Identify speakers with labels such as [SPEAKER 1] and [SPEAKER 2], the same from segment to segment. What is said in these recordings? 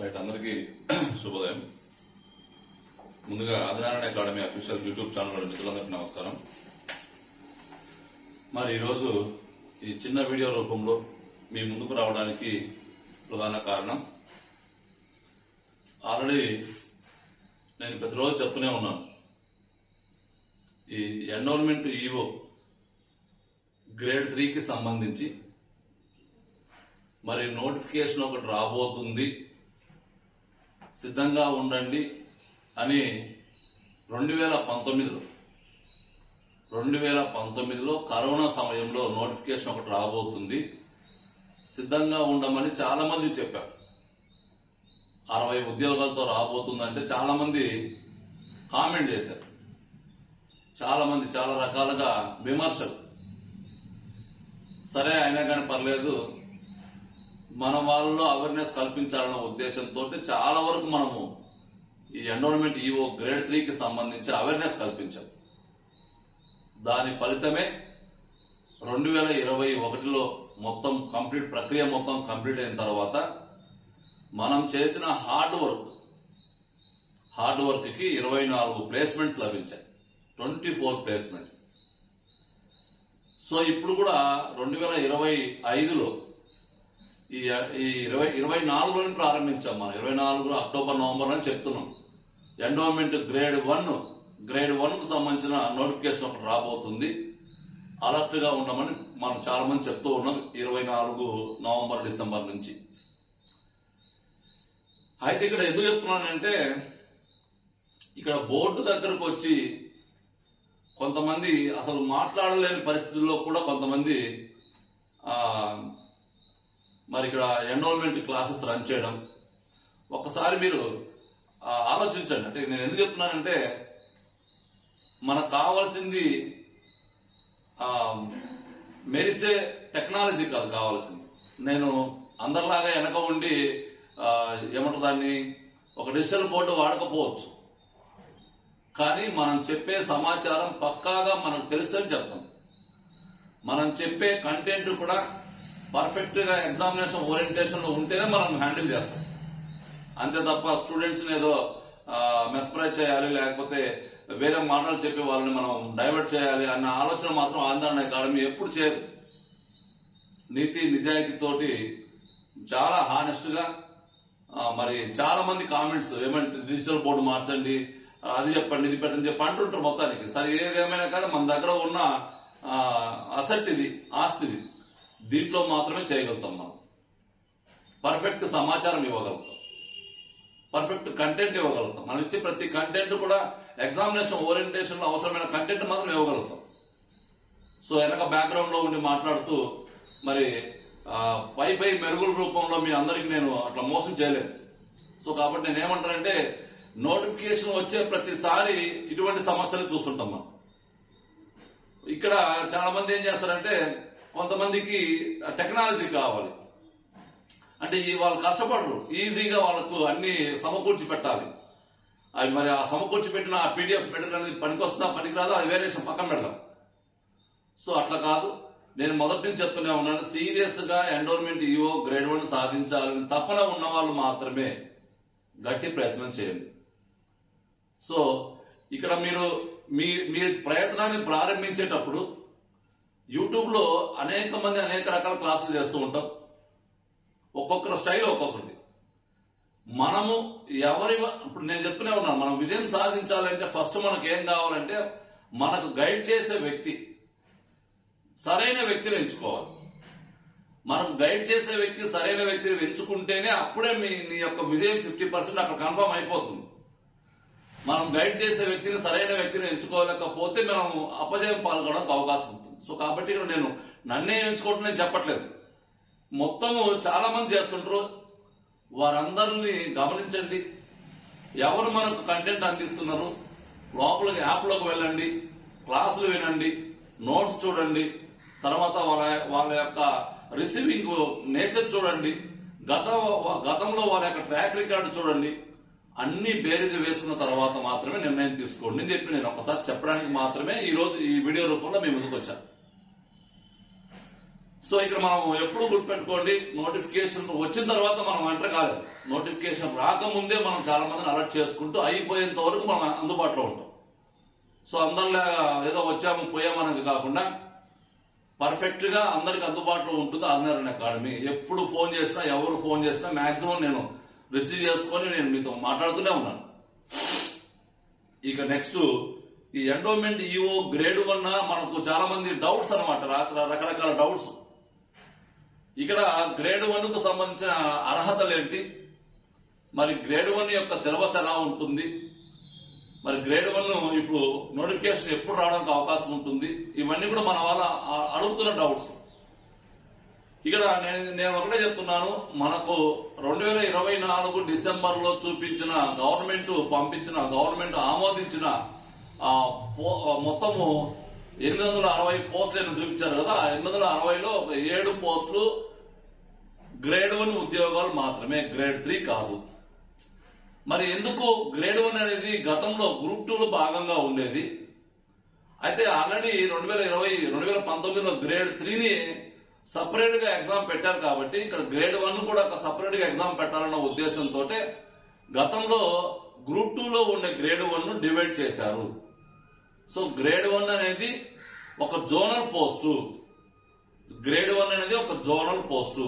[SPEAKER 1] Right, అందరికీ శుభోదయం. ముందుగా Adinarayana academy official YouTube channel మిత్రులందరికీ నమస్కారం. మరి ఈరోజు ఈ చిన్న వీడియో రూపంలో మీ ముందుకు రావడానికి ప్రధాన కారణం, ఆల్రెడీ నేను ప్రతిరోజు చెప్తూనే ఉన్నాను, ఈ ఎన్రోల్మెంట్ ఈవో గ్రేడ్ 3కి సంబంధించి మరి నోటిఫికేషన్ ఒకటి రాబోతుంది, సిద్ధంగా ఉండండి అని 2019లో కరోనా సమయంలో నోటిఫికేషన్ ఒకటి రాబోతుంది, సిద్ధంగా ఉండమని చాలా మంది చెప్పారు. 60 ఉద్యోగాలతో రాబోతుందంటే చాలా మంది కామెంట్ చేశారు, చాలా మంది చాలా రకాలుగా విమర్శలు. సరే, అయినా కానీ పర్లేదు, మన వాళ్ళలో అవేర్నెస్ కల్పించాలన్న ఉద్దేశంతో చాలా వరకు మనము ఈ ఎన్రోల్మెంట్ ఈవో గ్రేడ్ 3కి సంబంధించి అవేర్నెస్ కల్పించాం. దాని ఫలితమే 2021లో మొత్తం ప్రక్రియ మొత్తం కంప్లీట్ అయిన తర్వాత మనం చేసిన హార్డ్ వర్క్కి 24 ప్లేస్మెంట్స్ లభించాయి, 24 ప్లేస్మెంట్స్. సో ఇప్పుడు కూడా 2025లో ఈ 24లోని ప్రారంభించాం. మనం 24 అక్టోబర్ నవంబర్ అని చెప్తున్నాం. ఎండోమెంట్ గ్రేడ్ 1కు సంబంధించిన నోటిఫికేషన్ ఒకటి రాబోతుంది, అలర్ట్ గా ఉండమని మనం చాలా మంది చెప్తూ ఉన్నాం 24 నవంబర్ డిసెంబర్ నుంచి. అయితే ఇక్కడ ఎందుకు చెప్తున్నానంటే, ఇక్కడ బోర్డు దగ్గరకు వచ్చి కొంతమంది అసలు మాట్లాడలేని పరిస్థితుల్లో కూడా కొంతమంది మరి ఇక్కడ ఎన్రోల్మెంట్ క్లాసెస్ రన్ చేయడం. ఒక్కసారి మీరు ఆలోచించండి. అంటే నేను ఎందుకు చెప్తున్నానంటే, మనకు కావాల్సింది మెరిసే టెక్నాలజీ కాదు కావాల్సింది. నేను అందరిలాగా వెనక ఉండి ఏమంటారు దాన్ని, ఒక డిజిటల్ బోర్డు వాడకపోవచ్చు, కానీ మనం చెప్పే సమాచారం పక్కాగా మనకు తెలుస్తుందని చెప్తాం. మనం చెప్పే కంటెంట్ కూడా పర్ఫెక్ట్ గా ఎగ్జామినేషన్ ఓరియంటేషన్ లో ఉంటేనే మనం హ్యాండిల్ చేస్తాం. అంతే తప్ప స్టూడెంట్స్ ని ఏదో మెస్ప్రైజ్ చేయాలి, లేకపోతే వేరే మాటలు చెప్పే వాళ్ళని మనం డైవర్ట్ చేయాలి అన్న ఆలోచన మాత్రం ఆంధ్ర అకాడమీ ఎప్పుడు చేయదు. నీతి నిజాయితీతోటి చాలా హానెస్ట్ గా, మరి చాలా మంది కామెంట్స్ ఏమంటే డిజిటల్ బోర్డు మార్చండి, అది చెప్పండి, ఇది పెట్టండి చెప్పి అంటుంటారు. మొత్తానికి సరే, ఏదేమైనా కానీ మన దగ్గర ఉన్న అసెట్ ఇది, ఆస్తి ఇది, దీంట్లో మాత్రమే చేయగలుగుతాం. మనం పర్ఫెక్ట్ సమాచారం ఇవ్వగలుగుతాం, పర్ఫెక్ట్ కంటెంట్ ఇవ్వగలుగుతాం. మనం ఇచ్చే ప్రతి కంటెంట్ కూడా ఎగ్జామినేషన్ ఓరియంటేషన్ లో అవసరమైన కంటెంట్ మాత్రం ఇవ్వగలుగుతాం. సో వెనక బ్యాక్గ్రౌండ్ లో ఉండి మాట్లాడుతూ మరి పై మెరుగుల రూపంలో మీ అందరికి నేను అట్లా మోసం చేయలేను. సో కాబట్టి నేను ఏమంటానంటే, నోటిఫికేషన్ వచ్చే ప్రతిసారి ఇటువంటి సమస్యలు చూస్తుంటాం మనం. ఇక్కడ చాలా మంది ఏం చేస్తారంటే, కొంతమందికి టెక్నాలజీ కావాలి అంటే వాళ్ళు కష్టపడరు, ఈజీగా వాళ్ళకు అన్ని సమకూర్చి పెట్టాలి. అవి మరి ఆ సమకూర్చి పెట్టిన ఆ పీడిఎఫ్ పెట్టడానికి పనికొస్తుందా పనికిరాదా అది వేరే విషయం, పక్కన పెడదాం. సో అట్లా కాదు, నేను మొదటి నుంచి చెప్తూనే ఉన్నాను, సీరియస్ గా ఎన్రోల్మెంట్ ఈవో గ్రేడ్ 1 సాధించాలని తపన ఉన్న వాళ్ళు మాత్రమే గట్టి ప్రయత్నం చేయండి. సో ఇక్కడ మీరు మీ ప్రయత్నాన్ని ప్రారంభించేటప్పుడు యూట్యూబ్ లో అనేక మంది అనేక రకాల క్లాసులు చేస్తూ ఉంటాం. ఒక్కొక్కరి స్టైల్ ఒక్కొక్కరిది. మనము ఇప్పుడు నేను చెప్తూనే ఉన్నాను, మనం విజయం సాధించాలంటే ఫస్ట్ మనకు ఏం కావాలంటే, మనకు గైడ్ చేసే వ్యక్తి, సరైన వ్యక్తిని ఎంచుకోవాలి. మనకు గైడ్ చేసే వ్యక్తి సరైన వ్యక్తిని ఎంచుకుంటేనే అప్పుడే నీ యొక్క విజయం 50% అక్కడ కన్ఫర్మ్ అయిపోతుంది. మనం గైడ్ చేసే వ్యక్తిని సరైన వ్యక్తిని ఎంచుకోలేకపోతే మనం అపజయం పాల్గొనడానికి అవకాశం ఉంటుంది. సో కాబట్టి ఇక్కడ నేను నన్నే ఎంచుకోవటం నేను చెప్పట్లేదు, మొత్తము చాలా మంది చేస్తుంటారు. వారందరినీ గమనించండి, ఎవరు మనకు కంటెంట్ అందిస్తున్నారు, లోపలికి యాప్లోకి వెళ్ళండి, క్లాసులు వినండి, నోట్స్ చూడండి, తర్వాత వాళ్ళ యొక్క రిసీవింగ్ నేచర్ చూడండి, గతంలో వాళ్ళ యొక్క ట్రాక్ రికార్డు చూడండి. అన్ని బేరీజు వేసుకున్న తర్వాత మాత్రమే నిర్ణయం తీసుకోండి అని చెప్పి నేను ఒకసారి చెప్పడానికి మాత్రమే ఈ రోజు ఈ వీడియో రూపంలో మీ ముందుకు వచ్చాను. సో ఇక్కడ మనం ఎప్పుడు గుర్తుపెట్టుకోండి, నోటిఫికేషన్ వచ్చిన తర్వాత మనం ఎంటర్ కాలేదు. నోటిఫికేషన్ రాకముందే మనం చాలా మందిని అలర్ట్ చేసుకుంటూ అయిపోయేంత వరకు మనం అందుబాటులో ఉంటాం. సో అందరిలాగా ఏదో వచ్చాము పోయామనేది కాకుండా పర్ఫెక్ట్ గా అందరికి అందుబాటులో ఉంటుంది ఆదినారాయణ అకాడమీ. ఎప్పుడు ఫోన్ చేసినా, ఎవరు ఫోన్ చేసినా మాక్సిమం నేను రిసీవ్ చేసుకొని నేను మీతో మాట్లాడుతూనే ఉన్నాను. ఇక నెక్స్ట్ ఈ ఎండోమెంట్ ఈఓ గ్రేడ్ 1 మనకు చాలా మంది డౌట్స్ అనమాట, రకరకాల డౌట్స్. ఇక్కడ గ్రేడ్ 1కు సంబంధించిన అర్హతలు ఏంటి, మరి గ్రేడ్ 1 యొక్క సిలబస్ ఎలా ఉంటుంది, మరి గ్రేడ్ 1 ఇప్పుడు నోటిఫికేషన్ ఎప్పుడు రావడానికి అవకాశం ఉంటుంది, ఇవన్నీ కూడా మన వాళ్ళ అడుగుతున్న డౌట్స్. ఇక్కడ నేను ఒకటే చెప్తున్నాను, మనకు 2024 డిసెంబర్లో చూపించిన గవర్నమెంట్ ఆమోదించిన మొత్తము 860 పోస్టులు చూపించారు కదా. 860లో ఒక 7 పోస్టులు గ్రేడ్ 1 ఉద్యోగాలు మాత్రమే, గ్రేడ్ 3 కాదు. మరి ఎందుకు గ్రేడ్ 1 అనేది గతంలో గ్రూప్ 2లో భాగంగా ఉండేది. అయితే ఆల్రెడీ 2019లో గ్రేడ్ 3ని సపరేట్ గా ఎగ్జామ్ పెట్టారు కాబట్టి ఇక్కడ గ్రేడ్ 1 కూడా ఒక సపరేట్ గా ఎగ్జామ్ పెట్టాలన్న ఉద్దేశంతో గతంలో గ్రూప్ 2లో ఉండే గ్రేడ్ 1 డివైడ్ చేశారు. సో గ్రేడ్ 1 అనేది ఒక జోనల్ పోస్టు, గ్రేడ్ 1 అనేది ఒక జోనల్ పోస్టు,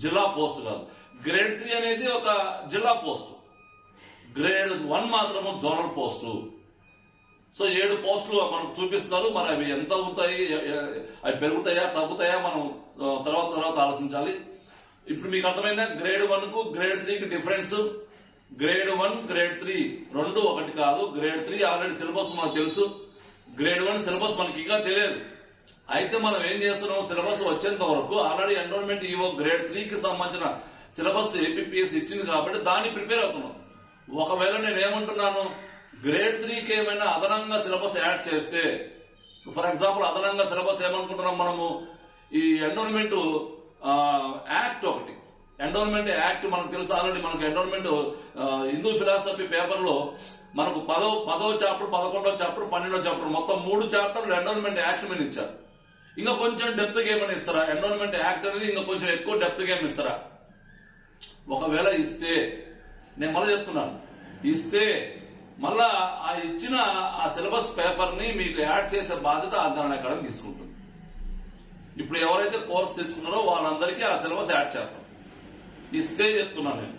[SPEAKER 1] జిల్లా పోస్టు కాదు. గ్రేడ్ 3 అనేది ఒక జిల్లా పోస్టు, గ్రేడ్ 1 మాత్రము జోనల్ పోస్టు. సో 7 పోస్టులు మనకు చూపిస్తున్నారు. మరి అవి ఎంత అవుతాయి, అవి పెరుగుతాయా తగ్గుతాయా మనం తర్వాత ఆలోచించాలి. ఇప్పుడు మీకు అర్థమైందా గ్రేడ్ 1కు గ్రేడ్ 3కి డిఫరెన్స్? గ్రేడ్ 1 గ్రేడ్ 3 రెండు ఒకటి కాదు. గ్రేడ్ 3 ఆల్రెడీ సిలబస్ మనకు తెలుసు, గ్రేడ్ 1 సిలబస్ మనకి ఇంకా తెలియదు. అయితే మనం ఏం చేస్తున్నాం, సిలబస్ వచ్చేంత వరకు ఆల్రెడీ ఎన్రోల్మెంట్ ఈవో గ్రేడ్ 3కి సంబంధించిన సిలబస్ ఏపీఎస్ ఇచ్చింది కాబట్టి దాన్ని ప్రిపేర్ అవుతున్నాం. ఒకవేళ నేను ఏమంటున్నాను, గ్రేడ్ 3కి ఏమైనా అదనంగా సిలబస్ యాడ్ చేస్తే, ఫర్ ఎగ్జాంపుల్ అదనంగా సిలబస్ ఏమనుకుంటున్నాం మనము, ఈ ఎండోన్మెంట్ యాక్ట్ ఒకటి, ఎండోన్మెంట్ యాక్ట్ మనకు తెలుసు ఆల్రెడీ. మనకు ఎండోన్మెంట్ హిందూ ఫిలాసఫీ పేపర్ లో మనకు 10వ చాప్టర్, 11వ చాప్టర్, 12వ చాప్టర్ మొత్తం 3 చాప్టర్లు ఎండోన్మెంట్ యాక్ట్ మీద ఇచ్చారు. ఇంకా కొంచెం డెప్త్ గా ఏమైనా ఇస్తారా? ఎండోన్మెంట్ యాక్ట్ అనేది ఇంకా కొంచెం ఎక్కువ డెప్త్ గా ఏమి ఇస్తారా? ఒకవేళ ఇస్తే, నేను మళ్ళీ చెప్తున్నాను, ఇస్తే మళ్ళా ఆ ఇచ్చిన ఆ సిలబస్ పేపర్ ని మీకు యాడ్ చేసే బాధ్యత ఆదినారాయణ అకాడమీ తీసుకుంటుంది. ఇప్పుడు ఎవరైతే కోర్స్ తీసుకున్నారో వాళ్ళందరికీ ఆ సిలబస్ యాడ్ చేస్తాం. ఇస్తే చెప్తున్నాను నేను,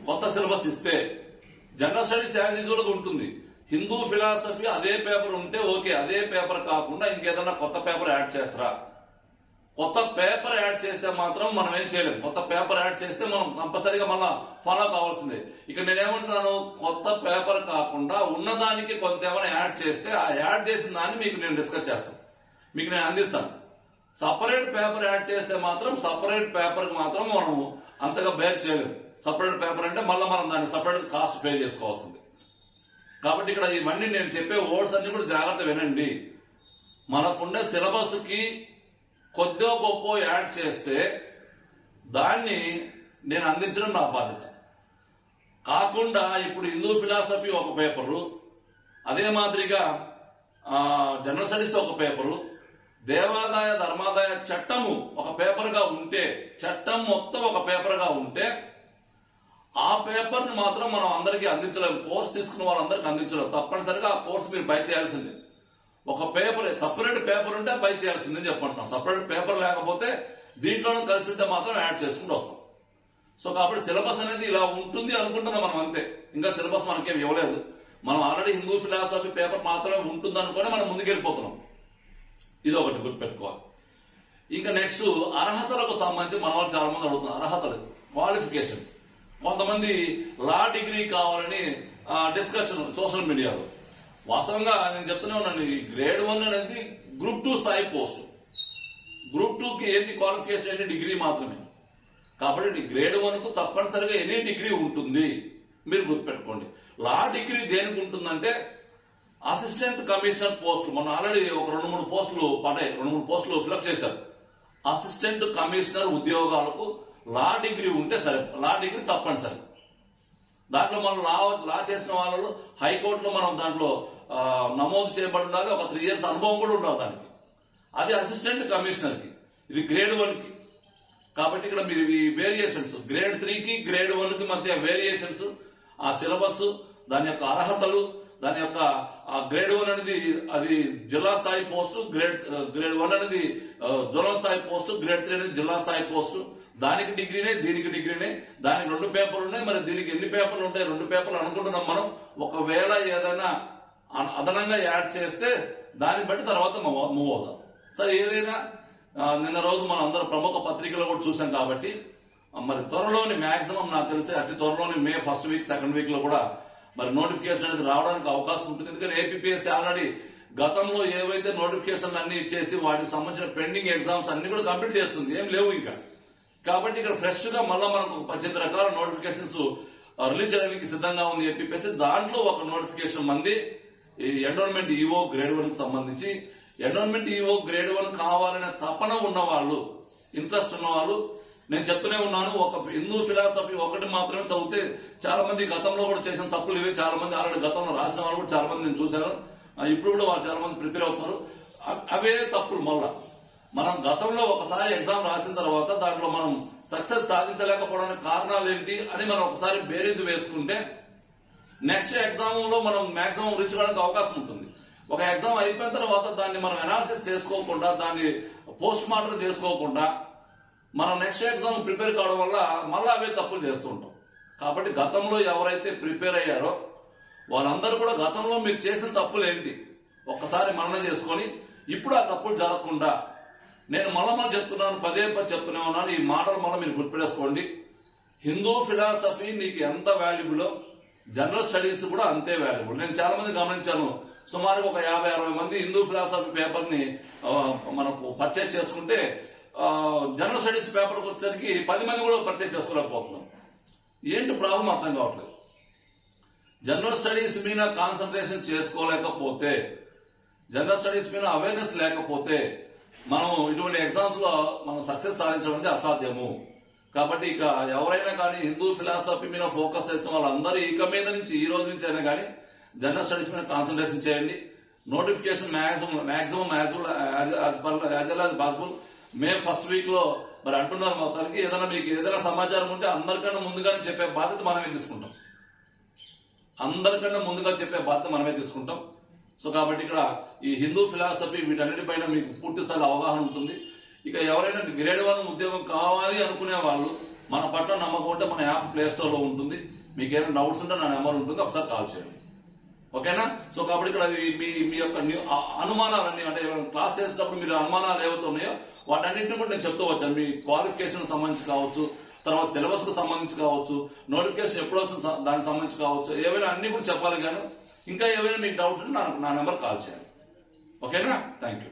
[SPEAKER 1] కొత్త సిలబస్ ఇస్తే జనరల్ స్టడీస్ యాజ్ యూజువల్ గా ఉంటుంది. హిందూ ఫిలాసఫీ అదే పేపర్ ఉంటే ఓకే, అదే పేపర్ కాకుండా ఇంకేదన్నా కొత్త పేపర్ యాడ్ చేస్తారా? కొత్త పేపర్ యాడ్ చేస్తే మాత్రం మనం ఏం చేయలేము. కొత్త పేపర్ యాడ్ చేస్తే మనం కంపల్సరీగా మళ్ళా ఫాలో కావాల్సిందే. ఇక నేనేమంటున్నాను, కొత్త పేపర్ కాకుండా ఉన్నదానికి కొంత ఏమైనా యాడ్ చేస్తే ఆ యాడ్ చేసిన దాన్ని మీకు నేను డిస్కస్ చేస్తాను, మీకు నేను అందిస్తాను. సపరేట్ పేపర్ యాడ్ చేస్తే మాత్రం సపరేట్ పేపర్ కి మాత్రం మనం అంతగా బేర్ చేయలేము. సపరేట్ పేపర్ అంటే మళ్ళీ మనం దాన్ని సపరేట్ కాస్ట్ పే చేసుకోవాల్సింది. కాబట్టి ఇక్కడ ఇవన్నీ నేను చెప్పే వర్డ్స్ అన్ని కూడా జాగ్రత్త వినండి. మనకుండే సిలబస్ కి కొద్దో గొప్ప యాడ్ చేస్తే దాన్ని నేను అందించడం నా బాధ్యత. కాకుండా ఇప్పుడు హిందూ ఫిలాసఫీ ఒక పేపరు, అదే మాదిరిగా జనరల్ స్టడీస్ ఒక పేపరు, దేవాదాయ ధర్మాదాయ చట్టము ఒక పేపర్ గా ఉంటే, చట్టం మొత్తం ఒక పేపర్ గా ఉంటే ఆ పేపర్ ను మాత్రం మనం అందరికీ అందించలేము. కోర్స్ తీసుకున్న వాళ్ళందరికీ అందించలేము. తప్పనిసరిగా ఆ కోర్స్ మీరు బై చేయాల్సిందే. ఒక పేపర్ సపరేట్ పేపర్ ఉంటే బై చేయాల్సిందని చెప్పంటున్నాం. సపరేట్ పేపర్ లేకపోతే దీంట్లోనూ కలిసి ఉంటే మాత్రం యాడ్ చేసుకుంటూ వస్తాం. సో కాబట్టి సిలబస్ అనేది ఇలా ఉంటుంది అనుకుంటున్నాం మనం, అంతే. ఇంకా సిలబస్ మనకేం ఇవ్వలేదు. మనం ఆల్రెడీ హిందూ ఫిలాసఫీ పేపర్ మాత్రమే ఉంటుంది అనుకుని మనం ముందుకెళ్ళిపోతున్నాం. ఇది ఒకటి గుర్తుపెట్టుకోవాలి. ఇంకా నెక్స్ట్ అర్హతలకు సంబంధించి మన వాళ్ళు చాలా మంది అడుగుతున్నారు. అర్హతలు, క్వాలిఫికేషన్స్. కొంతమంది లా డిగ్రీ కావాలని డిస్కషన్ సోషల్ మీడియాలో. వాస్తవంగా నేను చెప్తూనే ఉన్నాను, ఈ గ్రేడ్ 1 అనేది గ్రూప్ 2 స్థాయి పోస్ట్. గ్రూప్ 2కి ఏంటి క్వాలిఫికేషన్, ఏంటి డిగ్రీ మాత్రమే. కాబట్టి గ్రేడ్ 1కు తప్పనిసరిగా ఎనీ డిగ్రీ ఉంటుంది, మీరు గుర్తుపెట్టుకోండి. లా డిగ్రీ దేనికి ఉంటుందంటే అసిస్టెంట్ కమిషనర్ పోస్టులు, మనం ఆల్రెడీ ఒక 2-3 పోస్టులు పడ్డాయి, 2-3 పోస్టులు ఫిలప్ చేశారు. అసిస్టెంట్ కమిషనర్ ఉద్యోగాలకు లా డిగ్రీ ఉంటే సరే, లా డిగ్రీ తప్పనిసరి. దాంట్లో మనం లా చేసిన వాళ్ళు హైకోర్టులో మనం దాంట్లో నమోదు చేయబడి ఉండాలి. ఒక 3 years అనుభవం కూడా ఉండాలి దానికి. అది అసిస్టెంట్ కమిషనర్కి. ఇది గ్రేడ్ 1కి. కాబట్టి ఇక్కడ మీరు ఈ వేరియేషన్స్ గ్రేడ్ 3కి గ్రేడ్ 1కి మధ్య వేరియేషన్స్, ఆ సిలబస్, దాని యొక్క అర్హతలు, దాని యొక్క గ్రేడ్ 1 అనేది అది జిల్లా స్థాయి పోస్టు, గ్రేడ్ 1 అనేది జోనల్ స్థాయి పోస్టు, గ్రేడ్ 3 అనేది జిల్లా స్థాయి పోస్టు. దానికి డిగ్రీనే, దీనికి డిగ్రీనే. దానికి 2 పేపర్లు ఉన్నాయి. మరి దీనికి ఎన్ని పేపర్లు ఉంటాయి? 2 పేపర్లు అనుకుంటున్నాం మనం. ఒకవేళ ఏదైనా అదనంగా యాడ్ చేస్తే దాన్ని బట్టి తర్వాత మూవ్ అవుతాం. సరే, ఏదైనా నిన్న రోజు మనం అందరం ప్రముఖ పత్రికలు కూడా చూసాం. కాబట్టి మరి త్వరలోని మాక్సిమం నాకు తెలిసి అతి త్వరలోని మే 1st వీక్ 2nd వీక్ లో కూడా మరి నోటిఫికేషన్ అనేది రావడానికి అవకాశం ఉంటుంది. ఎందుకంటే ఏపీపీఎస్సీ ఆల్రెడీ గతంలో ఏవైతే నోటిఫికేషన్లు అన్ని ఇచ్చేసి వాటికి సంబంధించిన పెండింగ్ ఎగ్జామ్స్ అన్ని కూడా కంప్లీట్ చేస్తుంది, ఏం లేవు ఇంకా. కాబట్టి ఇక్కడ ఫ్రెష్ గా మళ్ళీ మనకు 18 రకాల నోటిఫికేషన్స్ రిలీజ్ చేయడానికి సిద్ధంగా ఉంది ఏపీపీఎస్సీ. దాంట్లో ఒక నోటిఫికేషన్ మంది ఈ ఎండోన్మెంట్ ఈఓ గ్రేడ్ 1 కి సంబంధించి. ఎండోన్మెంట్ ఈఓ గ్రేడ్ 1 కావాలనే తపన ఉన్న వాళ్ళు, ఇంట్రెస్ట్ ఉన్న వాళ్ళు, నేను చెప్తూనే ఉన్నాను, ఒక హిందూ ఫిలాసఫీ ఒకటి మాత్రమే చదివితే చాలా మంది గతంలో కూడా చేసిన తప్పులు ఇవే. చాలా మంది ఆల్రెడీ గతంలో రాసిన వాళ్ళు కూడా చాలా మంది నేను చూశాను. ఇప్పుడు కూడా వాళ్ళు చాలా మంది ప్రిపేర్ అవుతున్నారు. అవే తప్పులు. మళ్ళా మనం గతంలో ఒకసారి ఎగ్జామ్ రాసిన తర్వాత దాంట్లో మనం సక్సెస్ సాధించలేకపోవడానికి కారణాలు ఏంటి అని మనం ఒకసారి బేరీజు వేసుకుంటే నెక్స్ట్ ఎగ్జామ్ లో మనం మాక్సిమం రీచ్ కావడానికి అవకాశం ఉంటుంది. ఒక ఎగ్జామ్ అయిపోయిన తర్వాత దాన్ని మనం అనాలిసిస్ చేసుకోకుండా, దాన్ని పోస్ట్ మార్టం చేసుకోకుండా మనం నెక్స్ట్ ఎగ్జామ్ ప్రిపేర్ కావడం వల్ల మళ్ళీ అవే తప్పులు చేస్తూ ఉంటాం. కాబట్టి గతంలో ఎవరైతే ప్రిపేర్ అయ్యారో వాళ్ళందరూ కూడా గతంలో మీరు చేసిన తప్పులు ఏంటి ఒక్కసారి మననం చేసుకొని ఇప్పుడు ఆ తప్పులు జరగకుండా, నేను మళ్ళా చెప్తున్నాను, పదే చెప్తూనే ఉన్నాను, ఈ మాటలు మళ్ళీ మీరు గుర్తుపెట్టుకోండి. హిందూ ఫిలాసఫీ నీకు ఎంత వాల్యుబుల్, జనరల్ స్టడీస్ కూడా అంతే వాల్యుబుల్. నేను చాలా మంది గమనించాను, సుమారు ఒక 50-60 మంది హిందూ ఫిలాసఫీ పేపర్ ని మనకు పర్చేజ్ చేసుకుంటే జనరల్ స్టడీస్ పేపర్కి వచ్చేసరికి 10 మంది కూడా పర్చేజ్ చేసుకోలేకపోతున్నాం. ఏంటి ప్రాబ్లం అర్థం కావట్లేదు. జనరల్ స్టడీస్ మీద కాన్సన్ట్రేషన్ చేసుకోలేకపోతే, జనరల్ స్టడీస్ మీద అవేర్నెస్ లేకపోతే మనం ఇటువంటి ఎగ్జామ్స్ లో మనం సక్సెస్ సాధించడం అనేది అసాధ్యము. కాబట్టి ఇక ఎవరైనా కానీ హిందూ ఫిలాసఫీ మీద ఫోకస్ చేసిన వాళ్ళందరూ ఇక మీద నుంచి, ఈ రోజు నుంచి అయినా కానీ జనరల్ స్టడీస్ మీద కాన్సన్ట్రేషన్ చేయండి. Notification maximum as well as possible May 1st week లో మరి అంటున్నారు. మొత్తానికి ఏదైనా మీకు ఏదైనా సమాచారం ఉంటే అందరికన్నా ముందుగానే చెప్పే బాధ్యత మనమే తీసుకుంటాం. అందరికన్నా ముందుగా చెప్పే బాధ్యత మనమే తీసుకుంటాం. సో కాబట్టి ఇక్కడ ఈ హిందూ ఫిలాసఫీ వీటన్నిటిపైన మీకు పూర్తి స్థాయి అవగాహన ఉంటుంది. ఇక ఎవరైనా గ్రేడ్ 1 ఉద్యోగం కావాలి అనుకునే వాళ్ళు మన పట్ల నమ్మకం ఉంటే మన యాప్ ప్లే స్టోర్ లో ఉంటుంది. మీకు ఏమైనా డౌట్స్ ఉంటే నా నెంబర్ ఉంటుంది, ఒకసారి కాల్ చేయండి. ఓకేనా? సో కాబట్టి ఇక్కడ మీ యొక్క అనుమానాలన్నీ, అంటే క్లాస్ చేసేటప్పుడు మీరు అనుమానాలు ఏవైతే ఉన్నాయో వాటన్నింటినీ కూడా నేను చెప్తూ వచ్చాను. మీ క్వాలిఫికేషన్ సంబంధించి కావచ్చు, తర్వాత సిలబస్ కు సంబంధించి కావచ్చు, నోటిఫికేషన్ ఎప్పుడు వస్తుంది దానికి సంబంధించి కావచ్చు, ఏవైనా అన్ని కూడా చెప్పాలి. కానీ ఇంకా ఏవైనా మీకు డౌట్ ఉంటే నా నెంబర్ కాల్ చేయండి. ఓకేనా? Thank you.